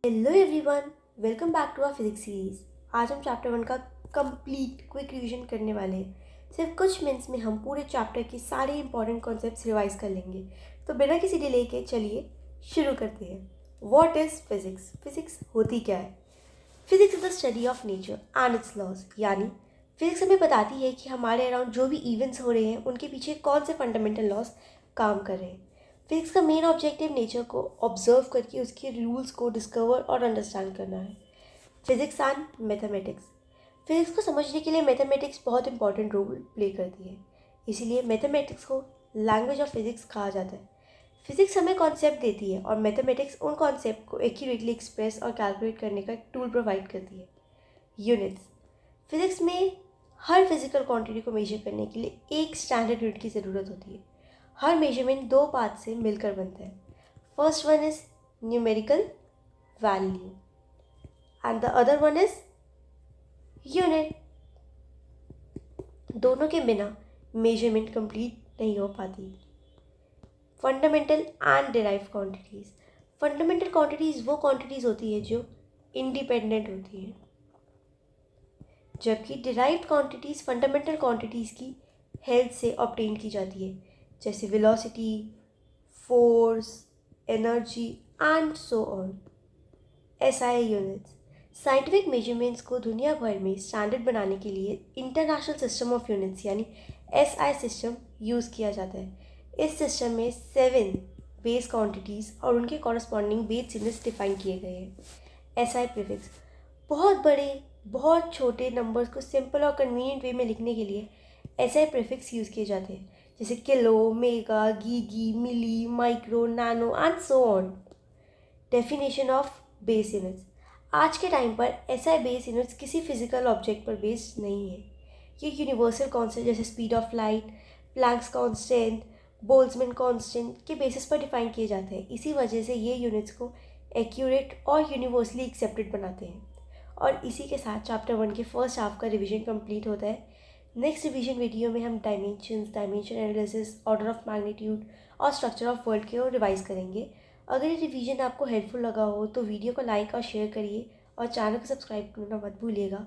Hello everyone, welcome back to our physics series. आज हम chapter 1 का कंप्लीट क्विक रिवीजन करने वाले हैं। सिर्फ कुछ मिनट्स में हम पूरे चैप्टर के सारे इंपॉर्टेंट कॉन्सेप्ट्स रिवाइज कर लेंगे। तो बिना किसी डिले के चलिए शुरू करते हैं। What is physics? फिजिक्स होती क्या है? Physics is the study of nature and its laws. यानी फिजिक्स हमें बताती है कि हमारे अराउंड जो भी इवेंट्स हो रहे हैं उनके पीछे कौन से फंडामेंटल लॉज काम कर रहे हैं। फिजिक्स का मेन ऑब्जेक्टिव नेचर को ऑब्जर्व करके उसके रूल्स को डिस्कवर और अंडरस्टैंड करना है। Physics and mathematics. फिजिक्स को समझने के लिए मैथमेटिक्स बहुत इंपॉर्टेंट रोल प्ले करती है, इसीलिए मैथमेटिक्स को लैंग्वेज ऑफ फिजिक्स कहा जाता है। फिजिक्स हमें कॉन्सेप्ट देती है और मैथमेटिक्स उन कॉन्सेप्ट को एक्यूरेटली एक्सप्रेस और कैलकुलेट करने का एक टूल प्रोवाइड करती है। यूनिट्स। फिजिक्स में हर फिजिकल क्वांटिटी को मेजर करने के लिए एक स्टैंडर्ड यूनिट की ज़रूरत होती है। हर मेजरमेंट दो पार्ट से मिलकर बनता है। First one is numerical value and the other one is unit. दोनों के बिना मेजरमेंट कंप्लीट नहीं हो पाती। Fundamental and derived quantities. Fundamental quantities वो क्वांटिटीज़ होती है जो इंडिपेंडेंट होती हैं, जबकि डिराइव्ड क्वांटिटीज़ फंडामेंटल क्वांटिटीज़ की हेल्प से ऑब्टेन की जाती है, जैसे velocity, force, energy and so on. SI units. Scientific measurements को दुनिया भर में स्टैंडर्ड बनाने के लिए इंटरनेशनल सिस्टम ऑफ यूनिट्स यानी एसआई सिस्टम यूज़ किया जाता है। इस सिस्टम में 7 बेस क्वांटिटीज़ और उनके कॉरस्पॉन्डिंग बेस यूनिट्स डिफाइन किए गए हैं। SI prefix. बहुत बड़े बहुत छोटे नंबर्स को सिंपल और कन्वीनियंट वे में लिखने के लिए एसआई प्रीफिक्स यूज़ किए जाते हैं, जैसे kilo, mega, giga, milli, micro, nano and so on. Definition of base units. आज के टाइम पर एसआई बेस यूनिट्स किसी फिजिकल ऑब्जेक्ट पर बेस्ड नहीं है। ये यूनिवर्सल कॉन्सेप्ट जैसे speed of light, Planck's constant, Boltzmann constant के बेसिस पर डिफाइन किए जाते हैं। इसी वजह से ये यूनिट्स को एक्यूरेट और यूनिवर्सली एक्सेप्टेड बनाते हैं। और इसी के साथ चैप्टर 1 के फर्स्ट हाफ का रिवीजन कंप्लीट होता है। नेक्स्ट रिवीजन वीडियो में हम dimension analysis, order of magnitude और स्ट्रक्चर ऑफ वर्ल्ड के रिवाइज करेंगे। अगर ये रिवीजन आपको हेल्पफुल लगा हो तो वीडियो को लाइक और शेयर करिए और चैनल को सब्सक्राइब करना मत भूलिएगा।